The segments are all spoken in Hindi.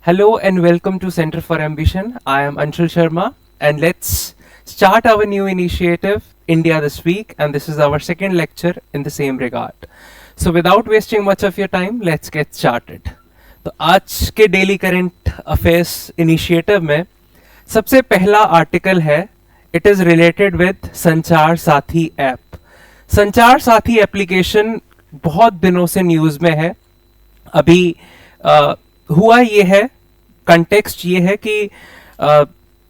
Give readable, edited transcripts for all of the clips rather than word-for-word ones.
Hello and welcome to Center for Ambition. I am Anshul Sharma and let's start our new initiative, India This Week, and this is our second lecture in the same regard. So without wasting much of your time, let's get started. तो आज के डेली करंट अफेयर्स इनिशिएटिव में सबसे पहला आर्टिकल है, इट इज रिलेटेड विद संचार साथी ऐप। संचार साथी एप्लीकेशन बहुत दिनों से न्यूज में है। अभी हुआ ये है, कंटेक्स्ट ये है कि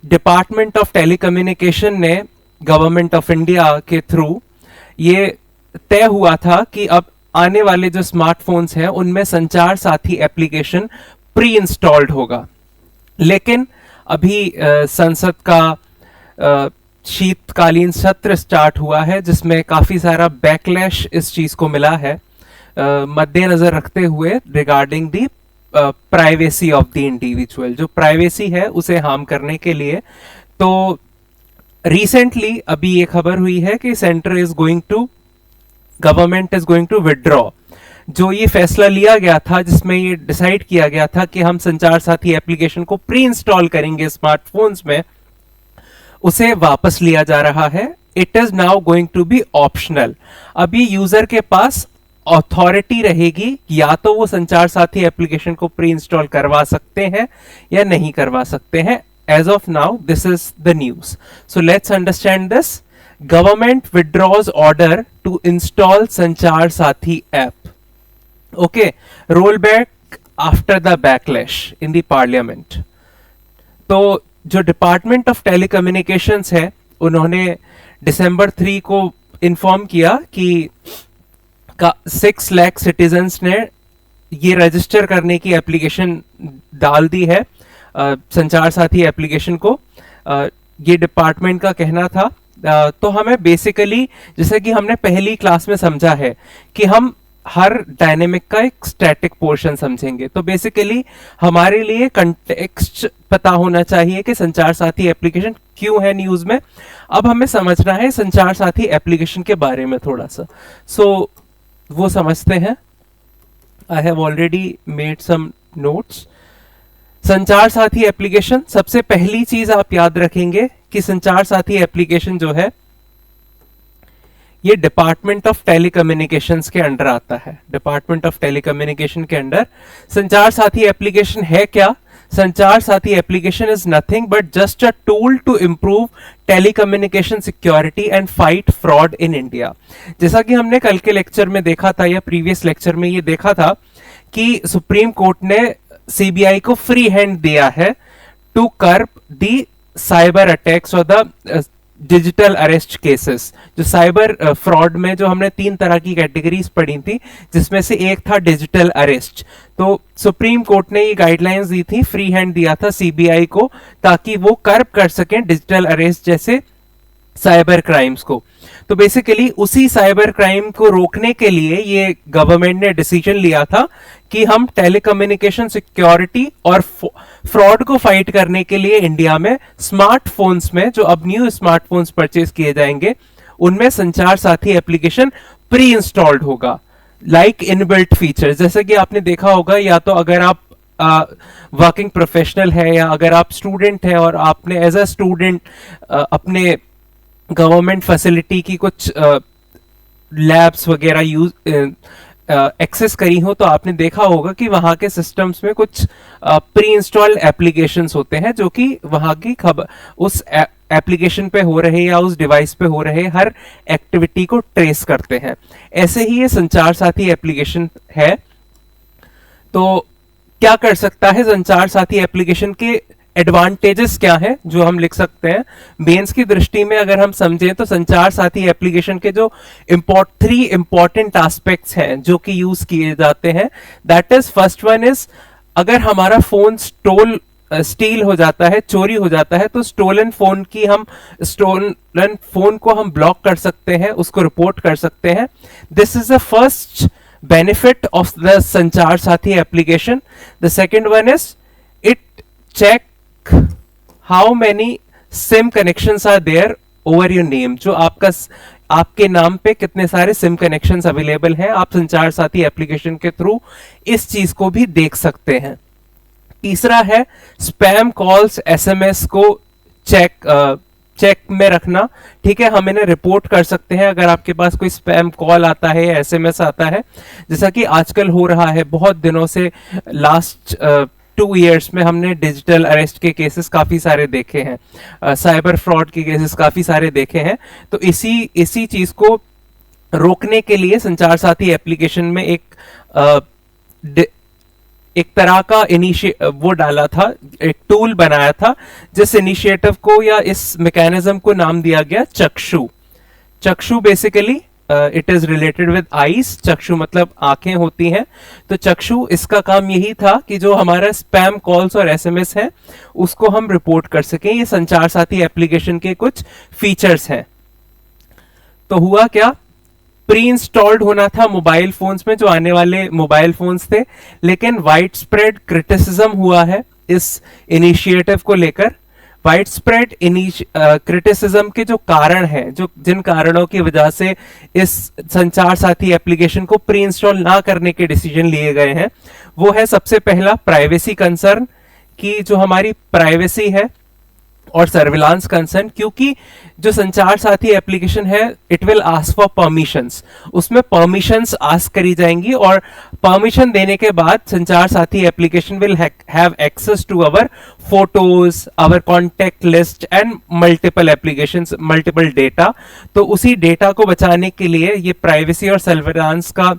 डिपार्टमेंट ऑफ टेलीकम्युनिकेशन ने गवर्नमेंट ऑफ इंडिया के थ्रू ये तय हुआ था कि अब आने वाले जो स्मार्टफोन्स हैं उनमें संचार साथी एप्लीकेशन प्री इंस्टॉल्ड होगा। लेकिन अभी संसद का शीतकालीन सत्र स्टार्ट हुआ है जिसमें काफी सारा बैकलैश इस चीज को मिला है, मद्देनजर रखते हुए regarding the privacy of the individual. जो प्राइवेसी है उसे हार्म करने के लिए तो रिसेंटली अभी ये खबर हुई है कि government is going to withdraw जो ये फैसला लिया गया था, जिसमें ये डिसाइड किया गया था कि हम संचार साथी एप्लीकेशन को प्री इंस्टॉल करेंगे स्मार्टफोन्स में, उसे वापस लिया जा रहा है। It is now going to be optional. अभी यूजर के पास अथॉरिटी रहेगी, या तो वो संचार साथी एप्लीकेशन को प्री इंस्टॉल करवा सकते हैं या नहीं करवा सकते हैं। As of now this is the news, so let's understand this. Government withdraws order to install Sanchar Saathi app. Okay, roll back after the backlash in the parliament. तो जो डिपार्टमेंट ऑफ टेलीकम्युनिकेशंस है उन्होंने December 3 को इन्फॉर्म किया कि 6 लाख सिटीजन्स ने ये रजिस्टर करने की एप्लीकेशन डाल दी है संचार साथी एप्लीकेशन को। ये डिपार्टमेंट का कहना था। तो हमें बेसिकली, जैसे कि हमने पहली क्लास में समझा है कि हम हर डायनेमिक का एक स्टैटिक पोर्शन समझेंगे, तो बेसिकली हमारे लिए कंटेक्स्ट पता होना चाहिए कि संचार साथी एप्लीकेशन क्यों है न्यूज में। अब हमें समझना है संचार साथी एप्लीकेशन के बारे में थोड़ा सा, सो वो समझते हैं। I have already made some notes. Sanchar Saathi application, सबसे पहली चीज आप याद रखेंगे कि संचार साथी एप्लीकेशन जो है ये डिपार्टमेंट ऑफ टेलीकम्युनिकेशंस के अंडर आता है। डिपार्टमेंट ऑफ टेलीकम्युनिकेशन के अंडर संचार साथी एप्लीकेशन है क्या? Sanchar Saathi application is nothing but just a tool to improve telecommunication security and fight fraud in India. जैसा कि हमने कल के लेक्चर में देखा था या प्रीवियस लेक्चर में ये देखा था कि सुप्रीम कोर्ट ने सीबीआई को फ्री हैंड दिया है to curb the cyber attacks और द डिजिटल अरेस्ट केसेस। जो साइबर फ्रॉड में जो हमने 3 तरह की कैटेगरीज पढ़ी थी, जिसमें से एक था डिजिटल अरेस्ट। तो सुप्रीम कोर्ट ने ये गाइडलाइंस दी थी, फ्री हैंड दिया था सीबीआई को, ताकि वो कर्ब कर सकें डिजिटल अरेस्ट जैसे साइबर क्राइम्स को। तो बेसिकली उसी साइबर क्राइम को रोकने के लिए ये गवर्नमेंट ने डिसीजन लिया था कि हम टेलीकम्युनिकेशन सिक्योरिटी और फ्रॉड को फाइट करने के लिए इंडिया में स्मार्टफोन्स में, जो अब न्यू स्मार्टफोन्स परचेज किए जाएंगे, उनमें संचार साथी एप्लीकेशन प्री इंस्टॉल्ड होगा, लाइक इनबिल्ट फीचर्स। जैसे कि आपने देखा होगा, या तो अगर आप वर्किंग प्रोफेशनल है या अगर आप स्टूडेंट है और आपने एज अ स्टूडेंट अपने गवर्नमेंट फैसिलिटी की कुछ लैब्स वगैरह यूज एक्सेस करी हो, तो आपने देखा होगा कि वहां के सिस्टम्स में कुछ प्री इंस्टॉल्ड एप्लीकेशंस होते हैं जो कि वहां की खबर उस एप्लीकेशन पे हो रहे या उस डिवाइस पे हो रहे हर एक्टिविटी को ट्रेस करते हैं। ऐसे ही ये संचार साथी एप्लीकेशन है। तो क्या कर सकता है संचार साथी एप्लीकेशन के एडवांटेजेस क्या है जो हम लिख सकते हैं मेंस की दृष्टि में? अगर हम समझें तो संचार साथी एप्लीकेशन के जो 3 इंपॉर्टेंट एस्पेक्ट्स हैं जो कि यूज किए जाते हैं, that is, first one is, अगर हमारा फोन स्टील हो जाता है, चोरी हो जाता है, तो स्टोलन फोन को हम ब्लॉक कर सकते हैं, उसको रिपोर्ट कर सकते हैं। This is the first benefit of the Sanchar Saathi application. The second one is, it check how many SIM connections are there over your name. जो आपके नाम पे कितने सारे सिम कनेक्शंस अवेलेबल हैं, आप संचार साथी एप्लीकेशन के थ्रू इस चीज को भी देख सकते हैं। तीसरा है स्पैम कॉल्स एसएमएस को चेक में रखना। ठीक है, हम इन्हें रिपोर्ट कर सकते हैं अगर आपके पास कोई स्पैम कॉल आता है या एसएमएस आता है, जैसा कि आजकल हो रहा है बहुत दिनों से। लास्ट 2 years में हमने डिजिटल अरेस्ट के केसेस काफी सारे देखे हैं, साइबर फ्रॉड के केसेस काफी सारे देखे हैं। तो इसी चीज को रोकने के लिए संचार साथी एप्लीकेशन में एक तरह का वो डाला था, एक टूल बनाया था, जिस इनिशिएटिव को या इस मैकेनिज्म को नाम दिया गया चक्षु। चक्षु basically it is related with eyes. चक्षु मतलब आंखें होती हैं। तो चक्षु, इसका काम यही था कि जो हमारा स्पैम कॉल्स और एसएमएस है उसको हम रिपोर्ट कर सकें। ये संचार साथी एप्लीकेशन के कुछ फीचर्स हैं। तो हुआ क्या, प्री इंस्टॉल्ड होना था मोबाइल फोन्स में, जो आने वाले मोबाइल फोन्स थे, लेकिन वाइड स्प्रेड क्रिटिसिज्म हुआ है इस इनिशिएटिव को लेकर। वाइड स्प्रेड क्रिटिसिज्म के जो कारण हैं, जो जिन कारणों की वजह से इस संचार साथी एप्लीकेशन को प्री इंस्टॉल ना करने के डिसीजन लिए गए हैं, वो है सबसे पहला प्राइवेसी कंसर्न, कि जो हमारी प्राइवेसी है और सर्विलांस कंसर्न। क्योंकि जो संचार साथी एप्लीकेशन है it will ask for permissions, उसमें परमिशंस आस्क करी जाएंगी और परमिशन देने के बाद Sanchar Saathi application will have access to our photos, our contact list and multiple applications, multiple data. तो उसी डेटा को बचाने के लिए ये प्राइवेसी और सर्विलांस का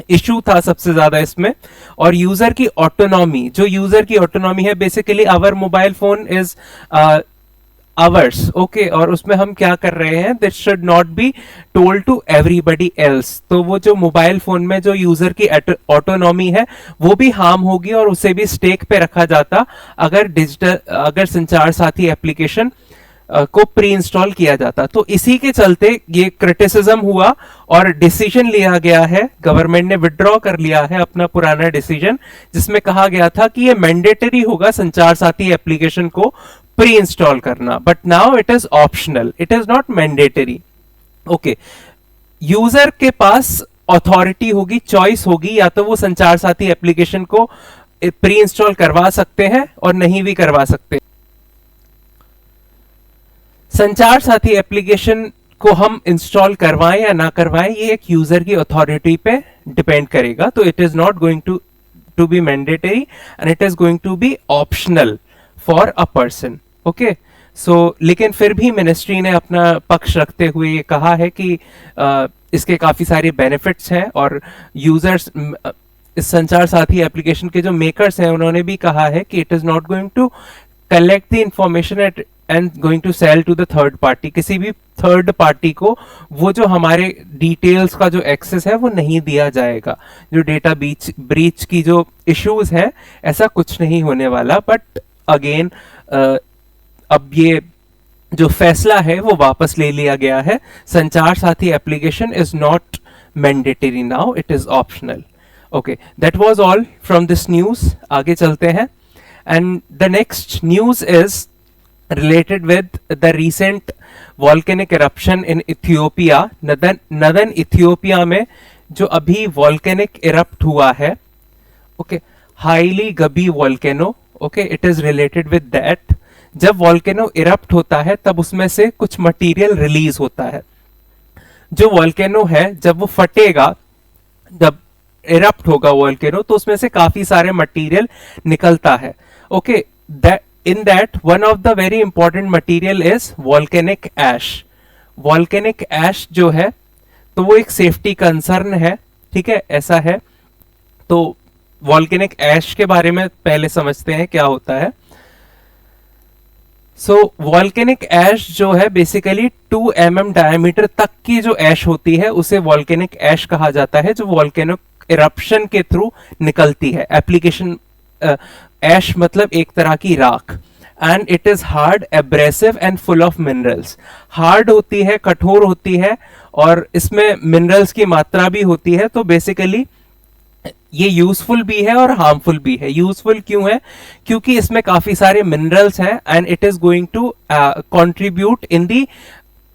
इशू था सबसे ज्यादा इसमें। और यूजर की ऑटोनॉमी, जो यूजर की ऑटोनॉमी है basically our mobile phone is ours, okay, और उसमें हम क्या कर रहे हैं, this should not be told to everybody else. तो वो जो मोबाइल फोन में जो यूजर की ऑटोनॉमी है वो भी हार्म होगी और उसे भी स्टेक पे रखा जाता अगर संचार साथी एप्लीकेशन को प्री इंस्टॉल किया जाता। तो इसी के चलते ये क्रिटिसिज्म हुआ और डिसीजन लिया गया है, गवर्नमेंट ने विड्रॉ कर लिया है अपना पुराना डिसीजन, जिसमें कहा गया था कि ये मैंडेटरी होगा संचार साथी एप्लीकेशन को प्री इंस्टॉल करना, but now it is optional, it is not mandatory. Okay, user के पास अथॉरिटी होगी, चॉइस होगी, या तो वो संचार साथी एप्लीकेशन को प्री इंस्टॉल करवा सकते हैं और नहीं भी करवा सकते। संचार साथी एप्लीकेशन को हम इंस्टॉल करवाएं या ना करवाएं, ये एक यूजर की अथॉरिटी पे डिपेंड करेगा। तो it is not going to be mandatory and it is going to be optional for a person. Okay, so लेकिन फिर भी मिनिस्ट्री ने अपना पक्ष रखते हुए ये कहा है कि इसके काफी सारे बेनिफिट्स हैं और यूजर्स, इस संचार साथी एप्लीकेशन के जो मेकर्स हैं उन्होंने भी कहा है कि it is not going to collect the information and going to sell to the third party. किसी भी थर्ड पार्टी को वो जो हमारे डिटेल्स का जो एक्सेस है वो नहीं दिया जाएगा। जो डेटा ब्रीच की जो इश्यूज है, ऐसा कुछ नहीं होने वाला। बट अगेन अब ये जो फैसला है वो वापस ले लिया गया है। संचार Saathi application is not mandatory now, it is optional. Okay, that was all from this news. आगे चलते हैं and the next news is related with the recent volcanic eruption in Ethiopia, northern Ethiopia में जो अभी volcanic erupt हुआ है, okay, highly gobi volcano, okay, it is related with that। जब volcano erupt होता है तब उसमें से कुछ material release होता है। जो volcano है जब वो फटेगा, जब erupt होगा volcano, तो उसमें से काफी सारे material निकलता है। okay, in that one of the very important material is volcanic ash। volcanic ash जो है तो वो एक सेफ्टी कंसर्न है, ठीक है, ऐसा है। तो volcanic ash के बारे में पहले समझते हैं क्या होता है। सो volcanic ash जो है बेसिकली 2 mm डायमीटर तक की जो एश होती है उसे volcanic ash कहा जाता है, जो volcanic eruption के थ्रू निकलती है। एप्लीकेशन एश मतलब एक तरह की राख। And it is hard, abrasive and full of minerals. Hard होती है, कठोर होती है और इसमें मिनरल्स की मात्रा भी होती है। तो बेसिकली ये यूजफुल भी है और हार्मफुल भी है। यूजफुल क्यों है? क्योंकि इसमें काफी सारे मिनरल्स हैं and it is going to contribute in the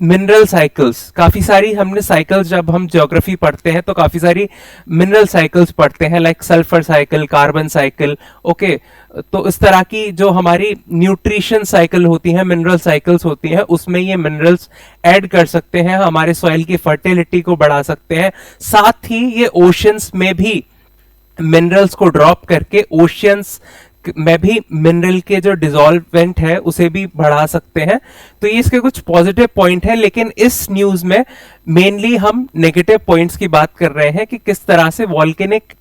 mineral cycles, काफी सारी हमने साइकिल्स, जब हम ज्योग्राफी पढ़ते हैं तो काफी सारी मिनरल साइकिल्स पढ़ते हैं, like sulphur cycle, carbon cycle. Okay, तो इस तरह की जो हमारी न्यूट्रिशन साइकिल होती है, मिनरल साइकिल्स होती हैं, उसमें ये मिनरल्स ऐड कर सकते हैं, हमारे सॉइल की फर्टिलिटी को बढ़ा सकते हैं। साथ ही ये ओशंस में भी मिनरल्स को ड्रॉप करके ओशियंस में भी मिनरल के जो डिसॉल्वेंट है उसे भी बढ़ा सकते हैं। तो ये इसके कुछ पॉजिटिव पॉइंट है, लेकिन इस न्यूज में मेनली हम नेगेटिव पॉइंट्स की बात कर रहे हैं कि किस तरह से वॉल्केनिक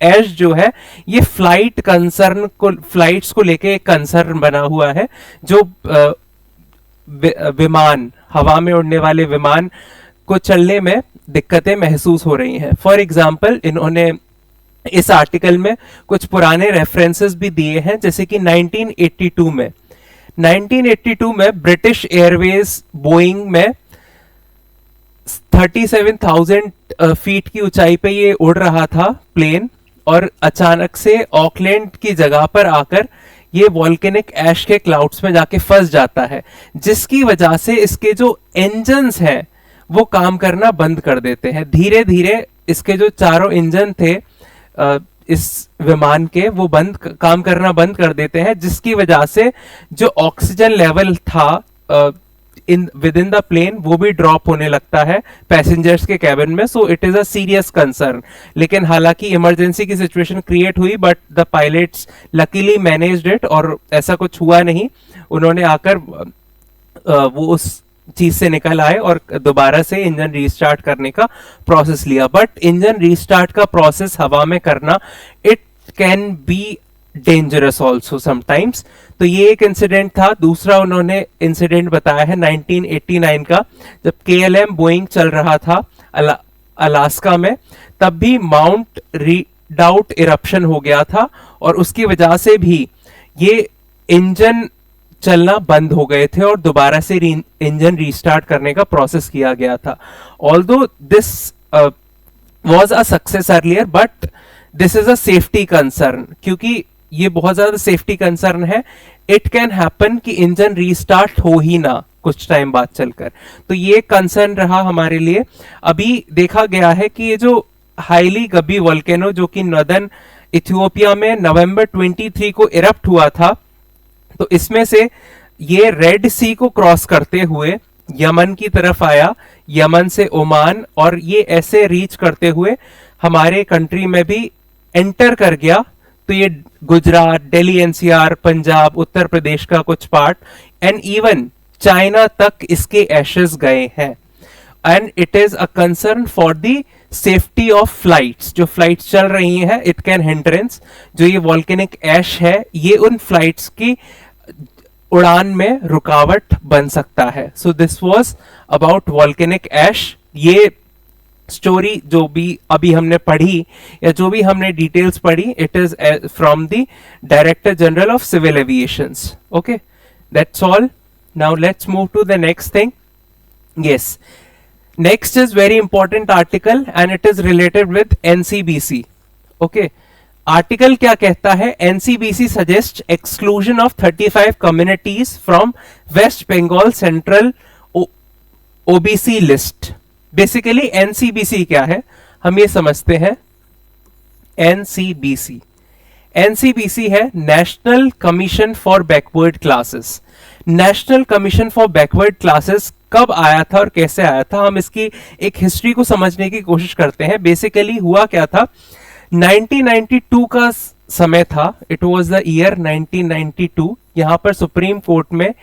एश जो है ये फ्लाइट्स को लेके एक कंसर्न बना हुआ है। जो विमान, हवा में उड़ने वाले विमान को चलने में दिक्कतें महसूस हो रही हैं। फॉर एग्जाम्पल, इन्होंने इस आर्टिकल में कुछ पुराने रेफरेंसेस भी दिए हैं, जैसे कि 1982 में ब्रिटिश एयरवेज बोइंग में 37,000 फीट की ऊंचाई पे ये उड़ रहा था प्लेन, और अचानक से ऑकलैंड की जगह पर आकर ये वॉल्केनिक ऐश के क्लाउड्स में जाके फंस जाता है, जिसकी वजह से इसके जो इंजन्स हैं वो काम करना बंद कर देते हैं। धीरे धीरे इसके जो चारों इंजन थे इस विमान के, वो काम करना बंद कर देते हैं, जिसकी वजह से जो ऑक्सीजन लेवल था विद इन द प्लेन वो भी ड्रॉप होने लगता है पैसेंजर्स के कैबिन में। So it is a serious concern. लेकिन हालांकि इमरजेंसी की सिचुएशन क्रिएट हुई, but the pilots luckily managed it और ऐसा कुछ हुआ नहीं। उन्होंने आकर वो उस चीज से निकल आए और दोबारा से इंजन रीस्टार्ट करने का प्रोसेस लिया। बट इंजन रीस्टार्ट का प्रोसेस हवा में करना, it can be dangerous also sometimes. तो ये एक इंसिडेंट था। दूसरा उन्होंने इंसिडेंट बताया है 1989 का, जब KLM बोइंग चल रहा था अलास्का में, तब भी माउंट रिडाउट इरप्शन हो गया था और उसकी वजह से भी ये इंजन चलना बंद हो गए थे और दोबारा से इंजन रीस्टार्ट करने का प्रोसेस किया गया था। Although this was a success earlier, but this is a safety concern, क्योंकि ये बहुत ज्यादा सेफ्टी कंसर्न है। इट कैन हैपन कि इंजन रीस्टार्ट हो ही ना कुछ टाइम बाद चलकर। तो ये कंसर्न रहा हमारे लिए। अभी देखा गया है कि ये जो हाईली गबी वोल्केनो जो कि नॉर्दर्न इथियोपिया में नवंबर 23 को इरप्ट हुआ था, तो इसमें से ये रेड सी को क्रॉस करते हुए यमन की तरफ आया, यमन से ओमान, और ये ऐसे रीच करते हुए हमारे कंट्री में भी एंटर कर गया। तो ये गुजरात, दिल्ली NCR, पंजाब, उत्तर प्रदेश का कुछ पार्ट एंड इवन चाइना तक इसके एशेस गए हैं। And it is a concern for the safety of flights. जो फ्लाइट्स चल रही हैं, इट कैन हिंड्रेंस, जो ये वॉल्केनिक ऐश है ये उन फ्लाइट्स की उड़ान में रुकावट बन सकता है। So this was about volcanic ash. ये स्टोरी जो भी अभी हमने पढ़ी या जो भी हमने डिटेल्स पढ़ी, it is from the director general of civil aviations. Okay, that's all. Now let's move to the next thing. Yes, next is very important article and it is related with NCBC. okay, article क्या कहता है? NCBC suggests exclusion of 35 communities from West Bengal Central OBC list. basically NCBC क्या है हम ये समझते हैं। NCBC है national commission for backward classes. National commission for backward classes कब आया था और कैसे आया था, हम इसकी एक हिस्ट्री को समझने की कोशिश करते हैं। बेसिकली हुआ क्या था, 1992 का समय था, इट वाज द ईयर 1992। यहां पर सुप्रीम कोर्ट में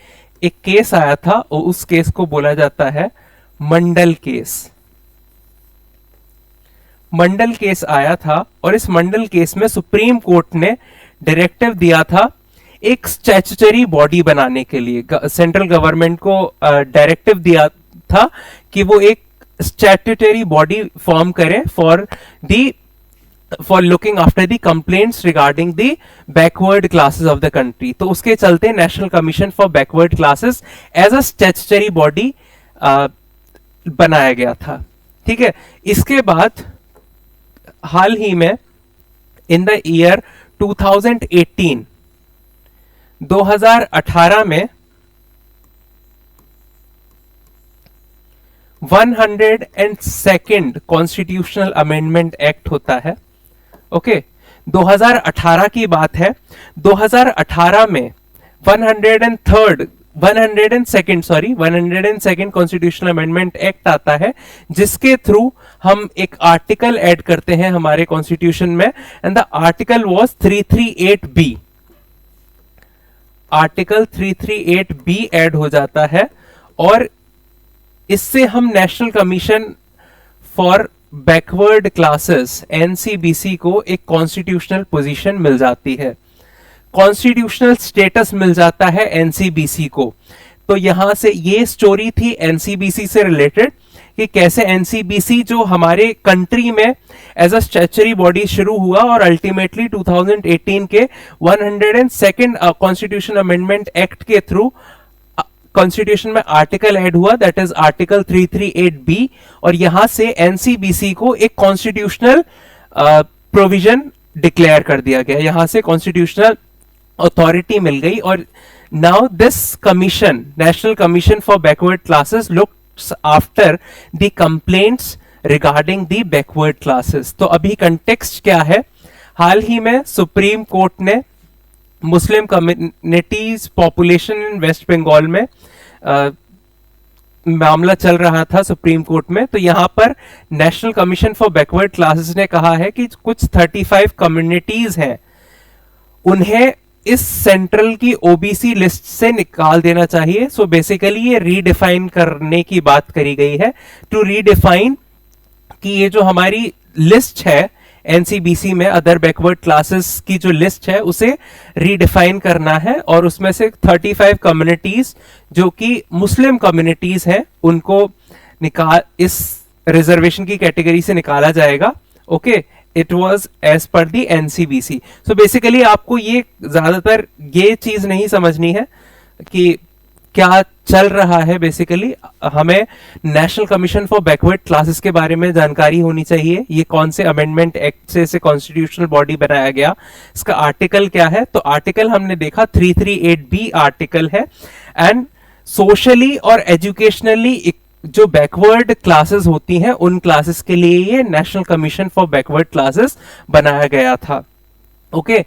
एक केस आया था और उस केस को बोला जाता है मंडल केस। मंडल केस आया था और इस मंडल केस में सुप्रीम कोर्ट ने डायरेक्टिव दिया था एक स्टैट्यूटरी बॉडी बनाने के लिए। सेंट्रल गवर्नमेंट को डायरेक्टिव दिया था कि वो एक स्टैट्यूटरी बॉडी फॉर्म करे for looking after the complaints regarding the backward classes of the country. तो उसके चलते national commission for backward classes as a statutory body बनाया गया था। ठीक है, इसके बाद हाल ही में इन द ईयर 2018 में 102nd कॉन्स्टिट्यूशनल अमेंडमेंट एक्ट होता है। ओके, 2018 की बात है। 2018 में 102nd कॉन्स्टिट्यूशनल अमेंडमेंट एक्ट आता है, जिसके थ्रू हम एक आर्टिकल ऐड करते हैं हमारे कॉन्स्टिट्यूशन में, and the article was 338B। Article 338B add हो जाता है और इससे हम national commission for backward classes NCBC को एक कॉन्स्टिट्यूशनल पोजीशन मिल जाती है, कॉन्स्टिट्यूशनल स्टेटस मिल जाता है एनसीबीसी को। तो यहां से ये स्टोरी थी एनसीबीसी से रिलेटेड कि कैसे एनसीबीसी जो हमारे कंट्री में एज अ स्टैच्यूटरी बॉडी शुरू हुआ और अल्टीमेटली 2018 के 102nd कॉन्स्टिट्यूशन अमेंडमेंट एक्ट के थ्रू कॉन्स्टिट्यूशन में आर्टिकल ऐड हुआ, दैट इज आर्टिकल 338B, और यहां से एनसीबीसी को एक कॉन्स्टिट्यूशनल प्रोविजन डिक्लेयर कर दिया गया, यहां से कॉन्स्टिट्यूशनल अथॉरिटी मिल गई। और now this commission, national commission for backward classes, looks after the complaints regarding the backward classes. तो अभी कंटेक्स्ट क्या है, हाल ही में सुप्रीम कोर्ट ने Muslim communities population in West Bengal में मामला चल रहा था सुप्रीम कोर्ट में। तो यहां पर national commission for backward classes ने कहा है कि कुछ 35 कम्युनिटीज हैं, उन्हें इस सेंट्रल की ओबीसी लिस्ट से निकाल देना चाहिए। सो बेसिकली ये रीडिफाइन करने की बात करी गई है, टू रीडिफाइन कि ये जो हमारी लिस्ट है एनसीबीसी में अदर बैकवर्ड क्लासेस की जो लिस्ट है उसे रीडिफाइन करना है, और उसमें से 35 कम्युनिटीज जो कि मुस्लिम कम्युनिटीज हैं उनको इस रिजर्वेशन की कैटेगरी से निकाला जाएगा। Okay, it was as per the NCBC. So basically आपको ये ज्यादातर ये चीज नहीं समझनी है कि क्या चल रहा है। बेसिकली हमें national commission for backward classes के बारे में जानकारी होनी चाहिए, ये कौन से अमेंडमेंट एक्ट से कॉन्स्टिट्यूशनल बॉडी बनाया गया, इसका आर्टिकल क्या है। तो आर्टिकल हमने देखा 338B आर्टिकल है, एंड सोशली और एजुकेशनली जो बैकवर्ड क्लासेस होती हैं उन क्लासेस के लिए ये national commission for backward classes बनाया गया था। ओके,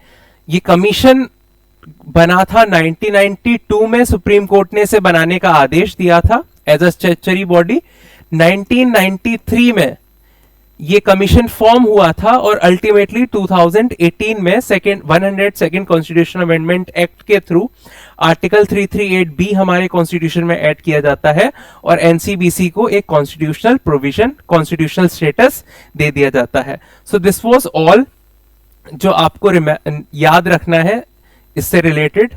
ये कमीशन बना था 1992 में, सुप्रीम कोर्ट ने इसे बनाने का आदेश दिया था एज अ स्टैट्यूटरी बॉडी। 1993 में ये कमीशन फॉर्म हुआ था और अल्टीमेटली 2018 में 102nd कॉन्स्टिट्यूशन अमेंडमेंट एक्ट के थ्रू आर्टिकल 338B हमारे कॉन्स्टिट्यूशन में ऐड किया जाता है और एनसीबीसी को एक कॉन्स्टिट्यूशनल प्रोविजन, कॉन्स्टिट्यूशनल स्टेटस दे दिया जाता है। सो दिस वाज ऑल जो आपको याद रखना है इससे related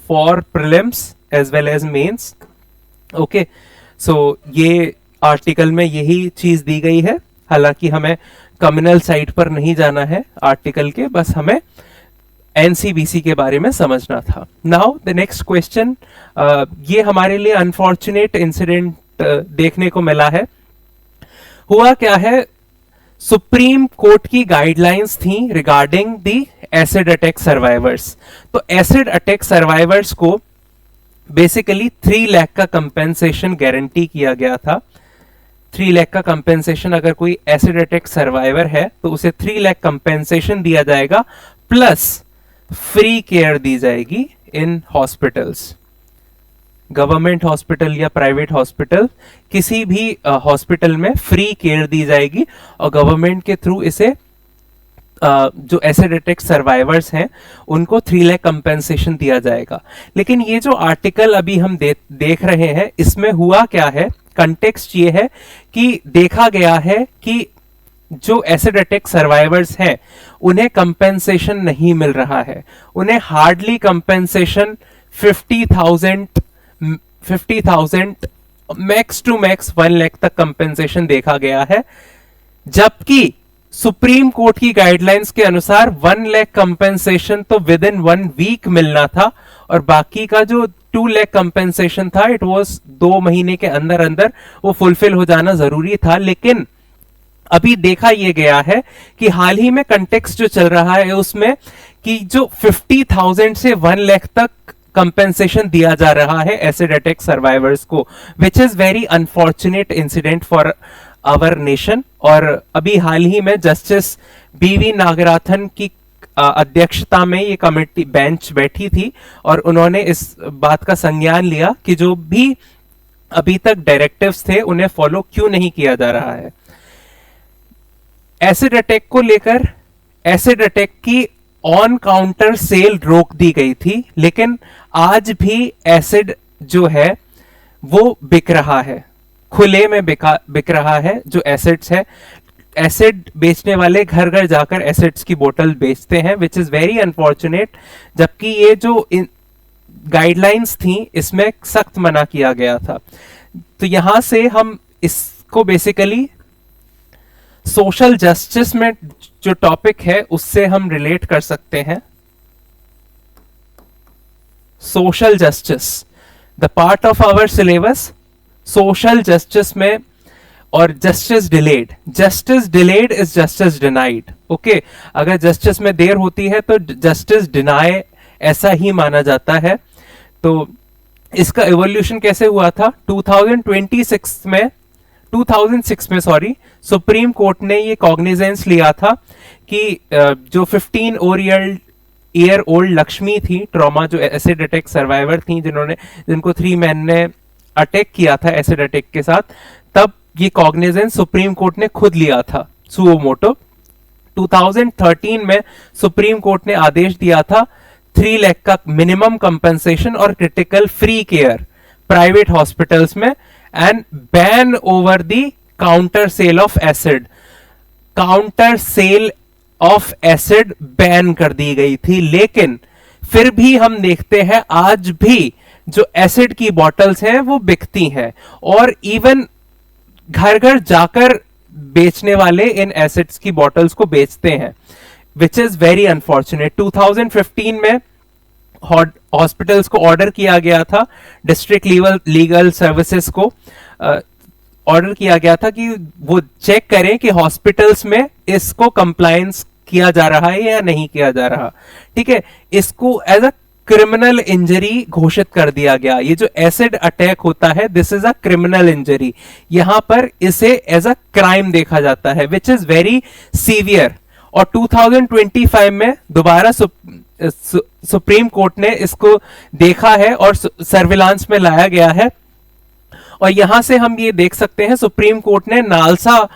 for prelims as well as mains. Okay, so ये आर्टिकल में यही चीज दी गई है, हालांकि हमें कम्युनल साइड पर नहीं जाना है आर्टिकल के, बस हमें एनसीबीसी के बारे में समझना था। नाउ द नेक्स्ट क्वेश्चन, ये हमारे लिए अनफॉर्चुनेट इंसिडेंट देखने को मिला है। हुआ क्या है, सुप्रीम कोर्ट की गाइडलाइंस थी regarding the acid attack survivors. तो एसिड अटैक सर्वाइवर्स को बेसिकली 3 लाख का कंपेंसेशन गारंटी किया गया था। 3 लाख का कंपेंसेशन, अगर कोई एसिड अटैक सर्वाइवर है तो उसे 3 लाख कंपेंसेशन दिया जाएगा, प्लस फ्री केयर दी जाएगी इन हॉस्पिटल्स, गवर्नमेंट हॉस्पिटल या प्राइवेट हॉस्पिटल, किसी भी हॉस्पिटल में फ्री केयर दी जाएगी और गवर्नमेंट के थ्रू इसे जो एसिड अटैक सर्वाइवर्स हैं उनको 3 लाख कंपेंसेशन दिया जाएगा। लेकिन ये जो आर्टिकल अभी हम देख रहे हैं, इसमें हुआ क्या है, कंटेक्स्ट ये है कि देखा गया है कि जो एसिड अटैक सर्वाइवर्स हैं उन्हें कंपेंसेशन नहीं मिल रहा है, उन्हें hardly compensation 50,000 max to max 1 lakh तक कंपेंसेशन देखा गया है, जबकि सुप्रीम कोर्ट की गाइडलाइंस के अनुसार 1 लाख कंपेंसेशन तो विद इन 1 वीक मिलना था और बाकी का जो 2 लाख कंपेंसेशन था इट वाज 2 महीने के अंदर अंदर वो फुलफिल हो जाना जरूरी था। लेकिन अभी देखा यह गया है कि हाल ही में कंटेक्स्ट जो चल रहा है उसमें कि जो 50,000 से 1 लाख तक कंपेंसेशन दिया जा रहा है एसिड अटैक सर्वाइवर्स को, which is very unfortunate incident for our nation. और अभी हाल ही में जस्टिस बीवी नागराथन की अध्यक्षता में ये कमेटी बेंच बैठी थी और उन्होंने इस बात का संज्ञान लिया कि जो भी अभी तक डायरेक्टिव्स थे उन्हें फॉलो क्यों नहीं किया जा रहा है। एसिड अटैक को लेकर एसिड अटैक की ऑन काउंटर सेल रोक दी गई थी, लेकिन आज भी एसिड जो है वो बिक रहा है, खुले में बिक रहा है जो एसिड्स है। एसिड बेचने वाले घर घर जाकर एसिड्स की बोतल बेचते हैं, विच इज वेरी अनफॉर्चुनेट। जबकि ये जो गाइडलाइंस थी इसमें सख्त मना किया गया था। तो यहां से हम इसको बेसिकली सोशल जस्टिस में जो टॉपिक है उससे हम रिलेट कर सकते हैं। Social justice, the part of our syllabus social justice में, और justice delayed is justice denied. Okay, अगर जस्टिस में देर होती है तो जस्टिस डिनाई ऐसा ही माना जाता है। तो इसका इवोल्यूशन कैसे हुआ था? 2006 में सुप्रीम कोर्ट ने ये कॉग्निजेंस लिया था कि जो 15 ईयर ओल्ड लक्ष्मी थी ट्रॉमा, जो एसिड अटैक सर्वाइवर थी, जिनको 3 मैन ने अटैक किया था एसिड अटैक के साथ, तब ये कॉग्निजेंस सुप्रीम कोर्ट ने खुद लिया था सुओ मोटो। 2013 में सुप्रीम कोर्ट ने आदेश दिया था 3 लाख का मिनिमम कंपनसेशन और critical free care private hospitals में, and ban over the counter sale of acid. Counter sale of acid ban कर दी गई थी, लेकिन फिर भी हम देखते हैं आज भी जो एसिड की बॉटल्स हैं वो बिकती हैं, और इवन घर घर जाकर बेचने वाले इन एसिड्स की बॉटल्स को बेचते हैं, विच इज वेरी अनफॉर्चुनेट। 2015 में हॉस्पिटल्स को ऑर्डर किया गया था, डिस्ट्रिक्ट लीगल सर्विसेज को ऑर्डर किया गया था कि वो चेक करें कि हॉस्पिटल्स में इसको कंप्लायंस किया जा रहा है या नहीं किया जा रहा। ठीक है, इसको एज अ क्रिमिनल इंजरी घोषित कर दिया गया। ये जो एसिड अटैक होता है, this is a criminal injury, यहां पर इसे एज अ क्राइम देखा जाता है, विच इज वेरी सीवियर। और 2025 में दोबारा सुप्रीम कोर्ट ने इसको देखा है और सर्विलांस में लाया गया है। और यहां से हम ये देख सकते हैं सुप्रीम कोर्ट ने नालसा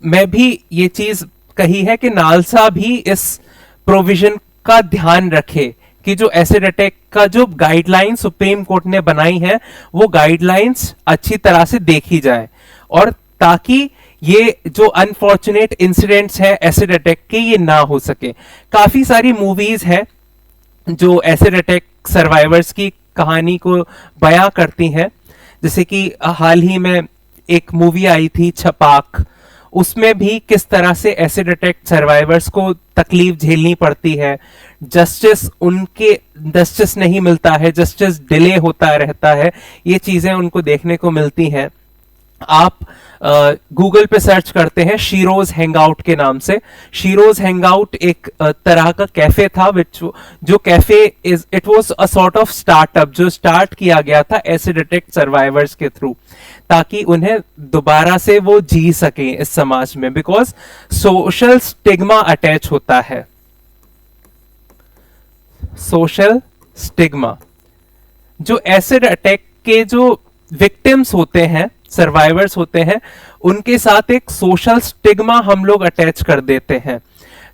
में भी ये चीज कही है कि नालसा भी इस प्रोविजन का ध्यान रखे कि जो एसिड अटैक का जो गाइडलाइन सुप्रीम कोर्ट ने बनाई है वो गाइडलाइंस अच्छी तरह से देखी जाए, और ताकि ये जो अनफॉर्चुनेट इंसिडेंट्स है एसिड अटैक के ये ना हो सके। काफी सारी मूवीज है जो एसिड अटैक सर्वाइवर्स की कहानी को बयां करती हैं, जैसे कि हाल ही में एक मूवी आई थी छपाक, उसमें भी किस तरह से एसिड अटैक सर्वाइवर्स को तकलीफ झेलनी पड़ती है, जस्टिस नहीं मिलता है, जस्टिस डिले होता रहता है, ये चीजें उनको देखने को मिलती हैं। आप गूगल पे सर्च करते हैं शीरोज हैंगआउट के नाम से। शीरोज हैंगआउट एक तरह का कैफे था, जो cafe it was a sort of startup जो स्टार्ट किया गया था एसिड अटैक सर्वाइवर्स के थ्रू, ताकि उन्हें दोबारा से वो जी सके इस समाज में, बिकॉज सोशल स्टिग्मा अटैच होता है। सोशल स्टिग्मा, जो एसिड अटैक के जो विक्टिम्स होते हैं, सर्वाइवर्स होते हैं, उनके साथ एक सोशल स्टिग्मा हम लोग अटैच कर देते हैं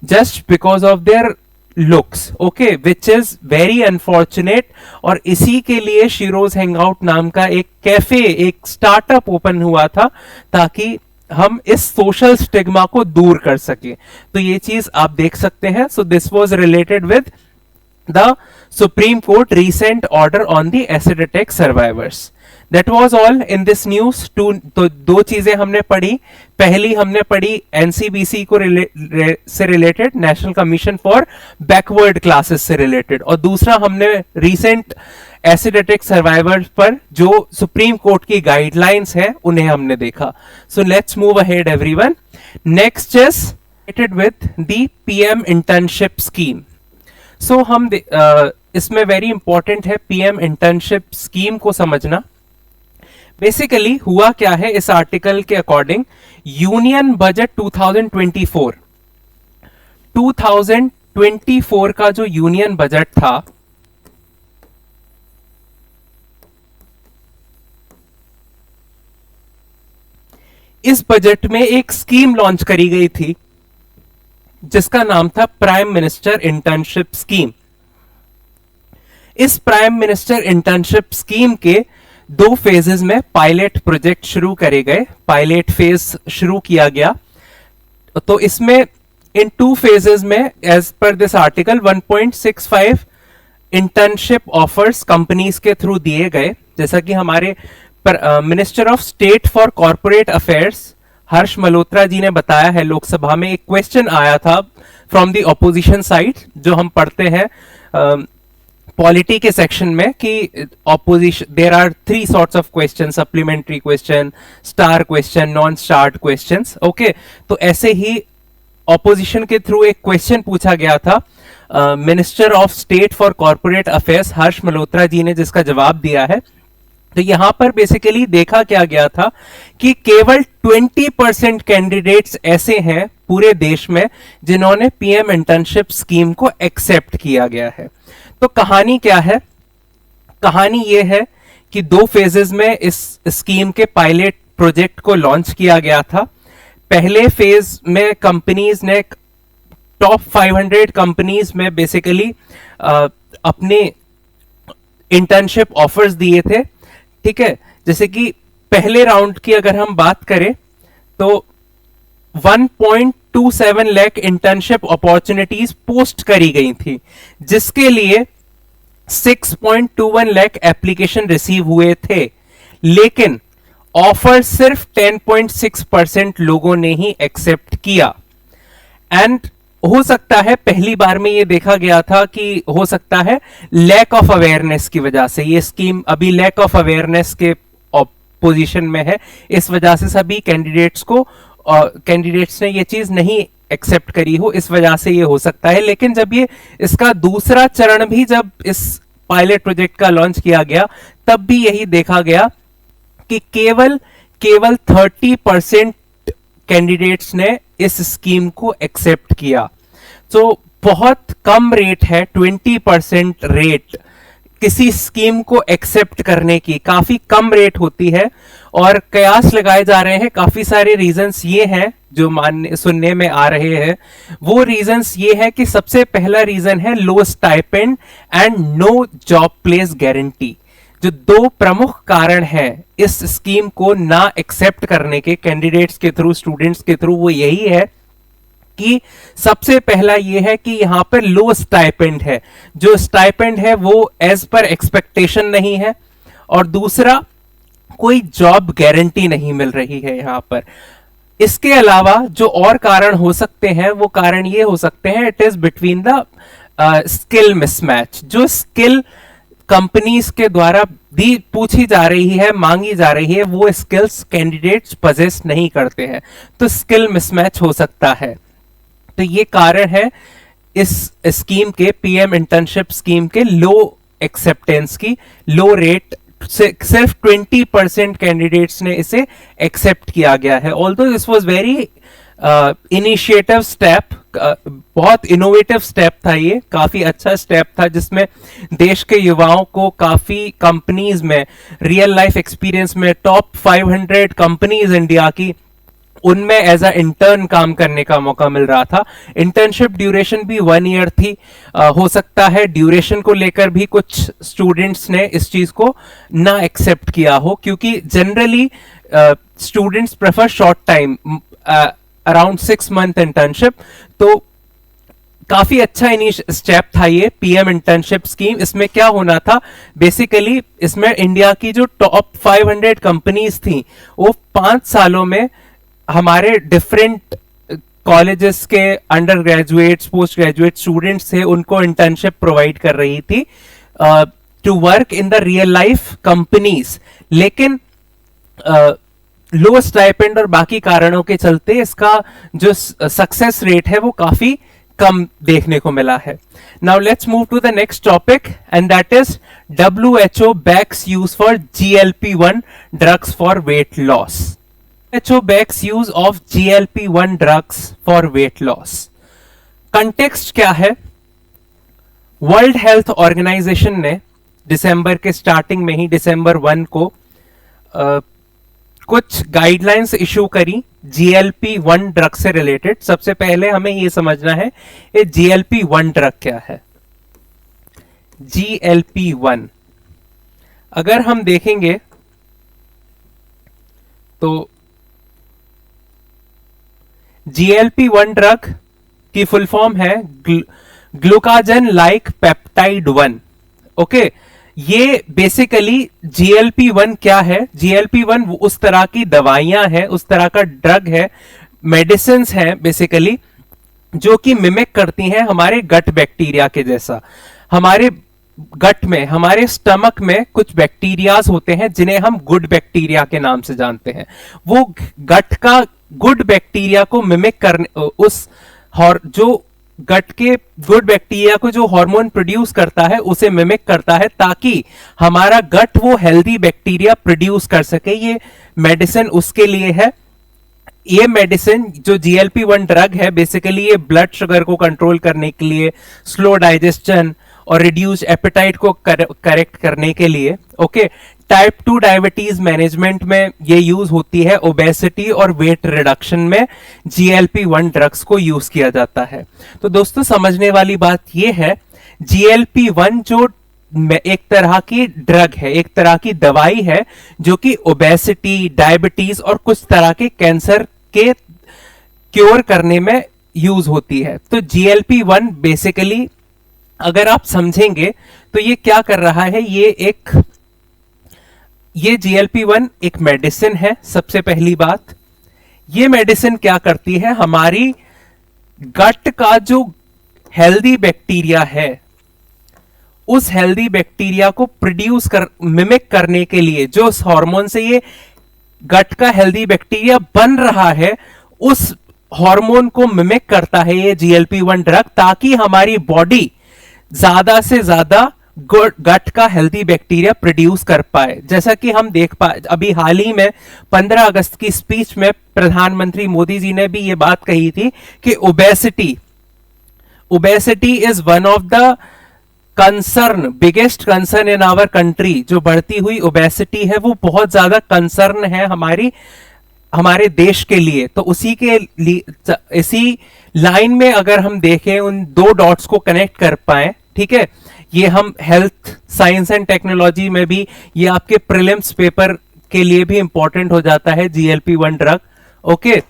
just because of their looks, okay, which is very unfortunate. और इसी के लिए शीरोज हैंगआउट नाम का एक कैफे, एक स्टार्टअप ओपन हुआ था ताकि हम इस सोशल स्टिग्मा को दूर कर सके। तो ये चीज आप देख सकते हैं। सो this was related with the supreme court recent order on the acid attack survivors. That was all in this news. तो दो चीजें हमने पढ़ी। पहली हमने पढ़ी एनसीबीसी को से related, national commission for backward classes से रिलेटेड, और दूसरा हमने रिसेंट एसिड अटैक सर्वाइवर पर जो सुप्रीम कोर्ट की गाइडलाइंस है उन्हें हमने देखा। So let's move ahead everyone. Next is related with the PM internship scheme. So इसमें वेरी इंपॉर्टेंट है पीएम इंटर्नशिप स्कीम को समझना। बेसिकली हुआ क्या है इस आर्टिकल के अकॉर्डिंग, यूनियन बजट 2024 का जो यूनियन बजट था, इस बजट में एक स्कीम लॉन्च करी गई थी जिसका नाम था प्राइम मिनिस्टर इंटर्नशिप स्कीम। इस प्राइम मिनिस्टर इंटर्नशिप स्कीम के 2 फेजेस में पायलट प्रोजेक्ट शुरू करे गए, पायलट फेज शुरू किया गया। तो इसमें इन 2 फेजेस में as per this article 1.65 internship offers companies के थ्रू दिए गए। जैसा कि हमारे minister of state for corporate affairs Harsh Malhotra ji ने बताया है, लोकसभा में एक क्वेश्चन आया था फ्रॉम द ऑपोजिशन साइड, जो हम पढ़ते हैं पॉलिटी के सेक्शन में कि opposition there are 3 sorts of question, supplementary question, star question, non starred questions. Okay, तो ऐसे ही ऑपोजिशन के थ्रू एक क्वेश्चन पूछा गया था minister of state for corporate affairs Harsh Malhotra ji ने, जिसका जवाब दिया है। तो यहां पर बेसिकली देखा क्या गया था कि केवल 20% कैंडिडेट्स ऐसे हैं पूरे देश में जिन्होंने पीएम इंटर्नशिप स्कीम को एक्सेप्ट किया गया है। तो कहानी क्या है? कहानी यह है कि 2 फेजेस में इस स्कीम के पायलट प्रोजेक्ट को लॉन्च किया गया था। पहले फेज में कंपनीज ने, टॉप 500 कंपनीज में बेसिकली अपने इंटर्नशिप ऑफर्स दिए थे। ठीक है, जैसे कि पहले राउंड की अगर हम बात करें तो 1.27 लाख इंटर्नशिप अपॉर्चुनिटीज पोस्ट करी गई थी, जिसके लिए 6.21 लाख एप्लीकेशन रिसीव हुए थे, लेकिन ऑफर सिर्फ 10.6% लोगों ने ही एक्सेप्ट किया। एंड हो सकता है पहली बार में ये देखा गया था कि हो सकता है लैक ऑफ अवेयरनेस की वजह से, ये स्कीम अभी लैक ऑफ अवेयरनेस के पोजीशन में है, इस वजह से सभी कैंडिडेट्स ने ये चीज नहीं एक्सेप्ट करी हो, इस वजह से ये हो सकता है। लेकिन जब ये इसका दूसरा चरण भी जब इस पायलट प्रोजेक्ट का लॉन्च किया गया, तब भी यही देखा गया कि केवल 30% कैंडिडेट्स ने इस स्कीम को एक्सेप्ट किया। तो बहुत कम रेट है, 20% रेट किसी स्कीम को एक्सेप्ट करने की काफी कम रेट होती है। और कयास लगाए जा रहे हैं, काफी सारे रीजंस ये हैं जो सुनने में आ रहे हैं। वो रीजंस ये है कि सबसे पहला रीजन है low stipend and no job place guarantee. जो 2 प्रमुख कारण हैं इस स्कीम को ना एक्सेप्ट करने के कैंडिडेट्स के थ्रू, स्टूडेंट्स के थ्रू, वो यही है कि सबसे पहला ये है कि यहां पर लो स्टाइपेंड है, जो स्टाइपेंड है वो एज पर एक्सपेक्टेशन नहीं है, और दूसरा कोई जॉब गारंटी नहीं मिल रही है यहां पर। इसके अलावा जो और कारण हो सकते हैं, वो कारण ये हो सकते हैं, it is between the skill mismatch. जो स्किल कंपनीज के द्वारा दी पूछी जा रही है, मांगी जा रही है, वो स्किल्स कैंडिडेट्स पजेस नहीं करते हैं, तो स्किल मिसमैच हो सकता है। तो ये कारण है इस स्कीम के, पीएम इंटर्नशिप स्कीम के लो एक्सेप्टेंस की, लो रेट से सिर्फ 20% कैंडिडेट्स ने इसे एक्सेप्ट किया गया है। Although this was very initiative step, बहुत इनोवेटिव स्टेप था, ये काफी अच्छा स्टेप था जिसमें देश के युवाओं को काफी कंपनीज में रियल लाइफ एक्सपीरियंस में टॉप 500 कंपनीज इंडिया की, उनमें एज अ इंटर्न काम करने का मौका मिल रहा था। इंटर्नशिप ड्यूरेशन भी 1 ईयर थी। हो सकता है ड्यूरेशन को लेकर भी कुछ स्टूडेंट्स ने इस चीज को ना एक्सेप्ट किया हो, क्योंकि generally students prefer short time, around 6 month internship. तो काफी अच्छा स्टेप था ये पीएम इंटर्नशिप स्कीम। इसमें क्या होना था, बेसिकली इसमें इंडिया की जो टॉप 500 कंपनीज थी, वो 5 सालों में हमारे डिफरेंट कॉलेजेस के undergraduates, postgraduate students थे, उनको इंटर्नशिप प्रोवाइड कर रही थी to work in the real life companies. लेकिन लो स्टाइपेंड और बाकी कारणों के चलते इसका जो सक्सेस रेट है वो काफी कम देखने को मिला है। Now let's move to the next topic and that is WHO backs use for GLP-1 drugs for weight loss. WHO backs use of GLP-1 drugs for weight loss. Context क्या है? वर्ल्ड हेल्थ ऑर्गेनाइजेशन ने दिसंबर के स्टार्टिंग में ही, दिसंबर 1 को कुछ गाइडलाइंस इशू करी GLP-1 ड्रग से रिलेटेड। सबसे पहले हमें यह समझना है ये GLP-1 ड्रग क्या है। GLP-1 अगर हम देखेंगे तो GLP-1 ड्रग की फुल फॉर्म है ग्लूकाजन लाइक पेप्टाइड 1। ओके, ये बेसिकली GLP-1 क्या है? GLP-1 उस तरह की दवाइयां हैं, उस तरह का ड्रग है, मेडिसिन है बेसिकली, जो कि मिमिक करती हैं हमारे गट बैक्टीरिया के जैसा। हमारे गट में, हमारे स्टमक में कुछ बैक्टीरियाज होते हैं जिन्हें हम गुड बैक्टीरिया के नाम से जानते हैं। वो गट का गुड बैक्टीरिया को मिमिक करने, उस जो गट के गुड बैक्टीरिया को जो हार्मोन प्रोड्यूस करता है उसे मिमिक करता है, ताकि हमारा गट वो हेल्दी बैक्टीरिया प्रोड्यूस कर सके। ये मेडिसिन उसके लिए है। ये मेडिसिन जो GLP-1 ड्रग है बेसिकली ये ब्लड शुगर को कंट्रोल करने के लिए, स्लो डाइजेशन और रिड्यूस एपेटाइट को करेक्ट करने के लिए, ओके, टाइप 2 डायबिटीज मैनेजमेंट में ये यूज होती है। ओबेसिटी और वेट रिडक्शन में GLP-1 ड्रग्स को यूज किया जाता है। तो दोस्तों समझने वाली बात ये है, GLP-1 जो एक तरह की ड्रग है, एक तरह की दवाई है जो कि ओबेसिटी, डायबिटीज और कुछ तरह के कैंसर के क्योर करने में यूज होती है। तो GLP-1 बेसिकली अगर आप समझेंगे तो ये क्या कर रहा है, ये GLP-1 एक मेडिसिन है। सबसे पहली बात, ये मेडिसिन क्या करती है, हमारी गट का जो हेल्दी बैक्टीरिया है उस हेल्दी बैक्टीरिया को प्रोड्यूस मिमिक करने के लिए, जो हार्मोन से ये गट का हेल्दी बैक्टीरिया बन रहा है उस हार्मोन को मिमिक करता है ये GLP-1 ड्रग, ताकि हमारी बॉडी ज्यादा से ज्यादा गट का हेल्दी बैक्टीरिया प्रोड्यूस कर पाए। जैसा कि हम देख पाए, अभी हाल ही में 15 अगस्त की स्पीच में प्रधानमंत्री मोदी जी ने भी ये बात कही थी कि obesity is one of the concern, biggest concern in our country. जो बढ़ती हुई ओबेसिटी है वो बहुत ज्यादा कंसर्न है हमारे देश के लिए। तो इसी लाइन में अगर हम देखें, उन दो डॉट्स को कनेक्ट कर पाए, ठीक है, ये हम हेल्थ साइंस एंड टेक्नोलॉजी में भी, ये आपके प्रीलिम्स पेपर के लिए भी इंपॉर्टेंट हो जाता है GLP-1 ड्रग। ओके,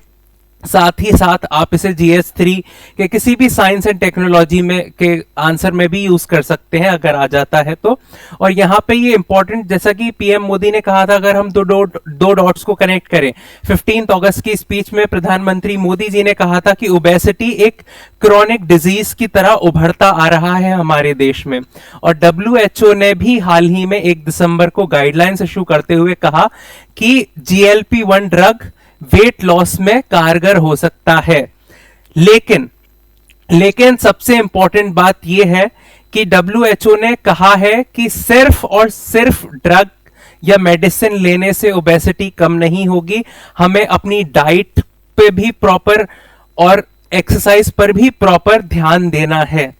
साथ ही साथ आप इसे GS3 के किसी भी साइंस एंड टेक्नोलॉजी में के आंसर में भी यूज कर सकते हैं अगर आ जाता है तो। और यहाँ पे ये इंपॉर्टेंट, जैसा कि PM मोदी ने कहा था, अगर हम दो डॉट्स को कनेक्ट करें, 15 अगस्त की स्पीच में प्रधानमंत्री मोदी जी ने कहा था कि ओबेसिटी एक क्रॉनिक डिजीज की तरह उभरता आ रहा है हमारे देश में। और WHO ने भी हाल ही में 1 दिसंबर को गाइडलाइंस इशू करते हुए कहा कि GLP-1 ड्रग वेट लॉस में कारगर हो सकता है। लेकिन सबसे इंपॉर्टेंट बात यह है कि WHO ने कहा है कि सिर्फ और सिर्फ ड्रग या मेडिसिन लेने से ओबेसिटी कम नहीं होगी, हमें अपनी डाइट पे भी प्रॉपर और एक्सरसाइज पर भी प्रॉपर ध्यान देना है।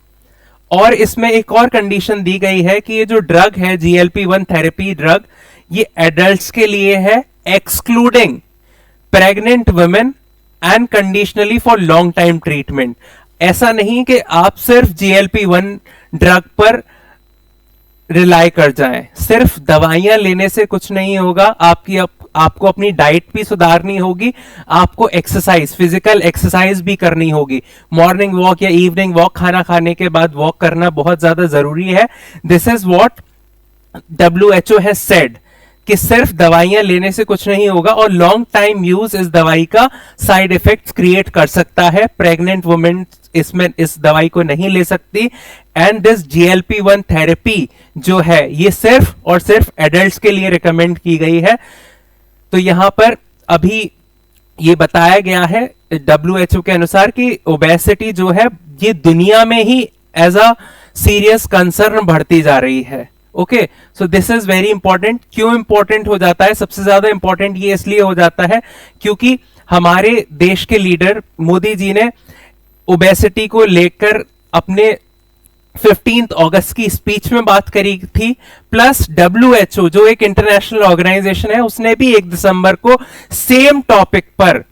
और इसमें एक और कंडीशन दी गई है कि ये जो ड्रग है GLP-1 थेरेपी ड्रग, ये एडल्ट्स के लिए है, excluding pregnant women and conditionally for long time treatment. ऐसा नहीं कि आप सिर्फ GLP-1 ड्रग पर रिलाई कर जाएं। सिर्फ दवाइयां लेने से कुछ नहीं होगा, आपको अपनी डाइट भी सुधारनी होगी, आपको एक्सरसाइज, फिजिकल एक्सरसाइज भी करनी होगी। मॉर्निंग वॉक या इवनिंग वॉक, खाना खाने के बाद वॉक करना बहुत ज्यादा जरूरी है। This is what WHO has said कि सिर्फ दवाइयां लेने से कुछ नहीं होगा, और लॉन्ग टाइम यूज इस दवाई का साइड इफेक्ट्स क्रिएट कर सकता है। प्रेग्नेंट वुमेन इसमें इस दवाई को नहीं ले सकती। एंड दिस GLP-1 थेरेपी जो है ये सिर्फ और सिर्फ एडल्ट्स के लिए रिकमेंड की गई है। तो यहां पर अभी ये बताया गया है WHO के अनुसार कि ओबेसिटी जो है ये दुनिया में ही एज अ सीरियस कंसर्न बढ़ती जा रही है। Okay, so this is very important. क्यों इंपॉर्टेंट हो जाता है? सबसे ज्यादा इंपॉर्टेंट ये इसलिए हो जाता है क्योंकि हमारे देश के लीडर मोदी जी ने ओबेसिटी को लेकर अपने 15 अगस्त की स्पीच में बात करी थी, प्लस WHO जो एक इंटरनेशनल ऑर्गेनाइजेशन है उसने भी 1 दिसंबर को सेम टॉपिक पर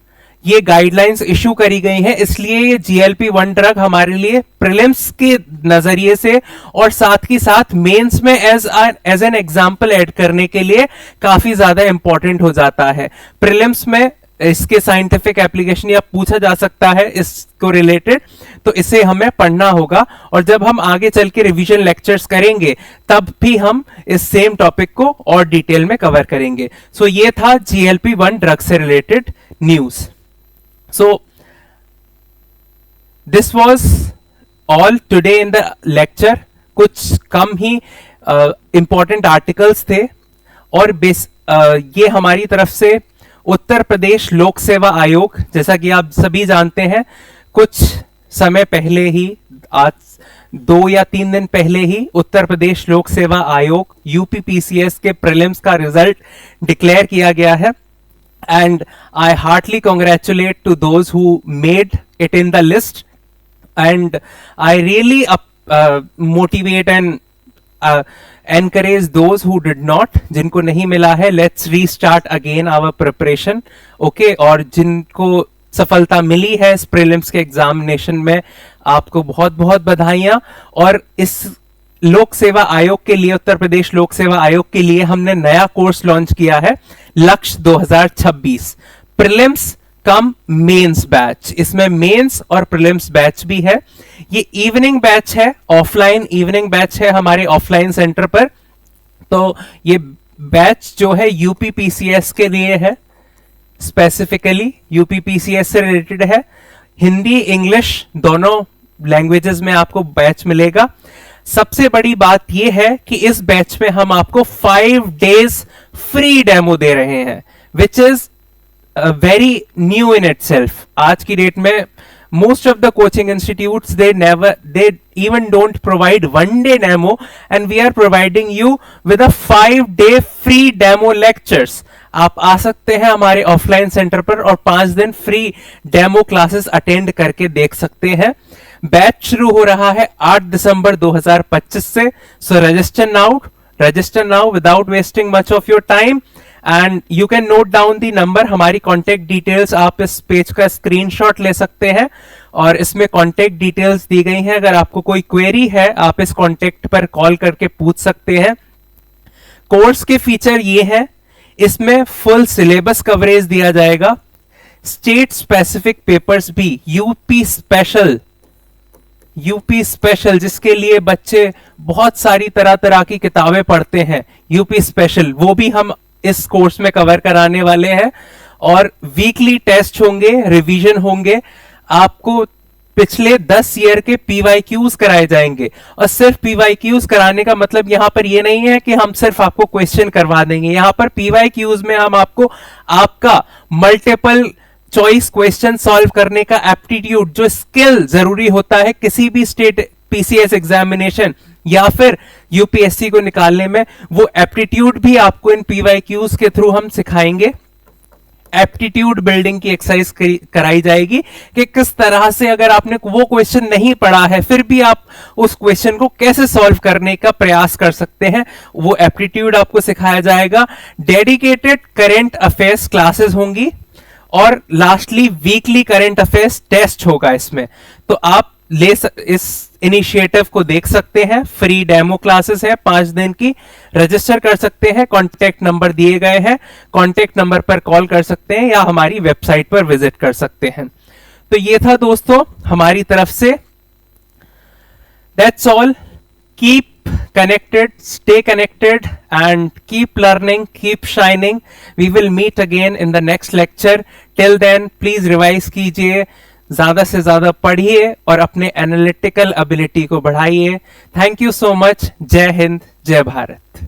ये गाइडलाइंस इशू करी गई हैं। इसलिए ये GLP-1 ड्रग हमारे लिए प्रीलिम्स के नजरिए से और साथ ही साथ मेंस में एज एन एग्जांपल ऐड करने के लिए काफी ज्यादा इंपॉर्टेंट हो जाता है। प्रीलिम्स में इसके साइंटिफिक एप्लीकेशन या पूछा जा सकता है इसको रिलेटेड, तो इसे हमें पढ़ना होगा और जब हम आगे चल के रिवीजन लेक्चर्स करेंगे तब भी हम इस सेम टॉपिक को और डिटेल में कवर करेंगे। सो ये था GLP-1 ड्रग से related news. So this was all today in the lecture। कुछ कम ही इंपॉर्टेंट आर्टिकल्स थे और ये हमारी तरफ से उत्तर प्रदेश लोक सेवा आयोग, जैसा कि आप सभी जानते हैं, कुछ समय पहले ही, आज 2 या 3 दिन पहले ही उत्तर प्रदेश लोक सेवा आयोग UPPCS के प्रीलिम्स का रिजल्ट डिक्लेयर किया गया है। And I heartily congratulate to those who made it in the list, and I really motivate and encourage those who did not, जिनको नहीं मिला है, let's restart again our preparation, okay? और जिनको सफलता मिली है इस प्रीलिम्स के एग्जामिनेशन में, आपको बहुत बहुत बधाइयां। और इस लोक सेवा आयोग के लिए, उत्तर प्रदेश लोक सेवा आयोग के लिए हमने नया कोर्स लॉन्च किया है, लक्ष्य 2026 प्रीलिम्स कम मेंस बैच। इसमें मेंस और प्रीलिम्स बैच भी है। ये इवनिंग बैच है, ऑफलाइन इवनिंग बैच है हमारे ऑफलाइन सेंटर पर। तो ये बैच जो है UPPCS के लिए है, स्पेसिफिकली UPPCS से रिलेटेड है। हिंदी इंग्लिश दोनों लैंग्वेजेस में आपको बैच मिलेगा। सबसे बड़ी बात यह है कि इस बैच में हम आपको 5 डेज फ्री डेमो दे रहे हैं, विच is very new in itself. आज की डेट में most of the coaching institutes they even don't provide 1 day demo, and we are providing you with a 5-day free demo lectures। आप आ सकते हैं हमारे ऑफलाइन सेंटर पर और 5 दिन फ्री डेमो क्लासेस अटेंड करके देख सकते हैं। बैच शुरू हो रहा है 8 दिसंबर 2025 से। So register now without wasting much of your time, and you can note down the number. हमारी कॉन्टेक्ट डिटेल्स, आप इस पेज का स्क्रीनशॉट ले सकते हैं और इसमें कॉन्टेक्ट डिटेल्स दी गई हैं। अगर आपको कोई क्वेरी है आप इस कॉन्टेक्ट पर कॉल करके पूछ सकते हैं। कोर्स के फीचर ये हैं, इसमें फुल सिलेबस कवरेज दिया जाएगा, स्टेट स्पेसिफिक पेपर्स भी, यूपी स्पेशल जिसके लिए बच्चे बहुत सारी तरह की किताबें पढ़ते हैं, यूपी स्पेशल, वो भी हम इस कोर्स में कवर कराने वाले हैं। और वीकली टेस्ट होंगे, रिवीजन होंगे, आपको पिछले 10 ईयर के PYQs कराए जाएंगे। और सिर्फ PYQs कराने का मतलब यहां पर यह नहीं है कि हम सिर्फ आपको क्वेश्चन करवा देंगे। यहां पर PYQs में हम आपको आपका मल्टीपल चॉइस क्वेश्चन सॉल्व करने का एप्टीट्यूड, जो स्किल जरूरी होता है किसी भी स्टेट PCS एग्जामिनेशन या फिर UPSC को निकालने में, वो एप्टीट्यूड भी आपको इन PYQs के थ्रू हम सिखाएंगे। एप्टीट्यूड बिल्डिंग की एक्सरसाइज कराई जाएगी कि किस तरह से, अगर आपने वो क्वेश्चन नहीं पढ़ा है फिर भी आप उस क्वेश्चन को कैसे सॉल्व करने का प्रयास कर सकते हैं, वो एप्टीट्यूड आपको सिखाया जाएगा। डेडिकेटेड करंट अफेयर्स क्लासेस होंगी और lastly weekly current affairs test होगा इसमें। तो आप इस इनिशिएटिव को देख सकते हैं। फ्री डेमो क्लासेस है 5 दिन की, रजिस्टर कर सकते हैं, कॉन्टेक्ट नंबर दिए गए हैं, कॉन्टेक्ट नंबर पर कॉल कर सकते हैं या हमारी वेबसाइट पर विजिट कर सकते हैं। तो ये था दोस्तों हमारी तरफ से। That's all. Keep connected, stay connected and keep learning, keep shining. We will meet again in the next lecture. Till then please revise कीजिए, ज्यादा से ज्यादा पढ़िए और अपने एनालिटिकल एबिलिटी को बढ़ाइए। Thank you so much. जय हिंद, जय भारत।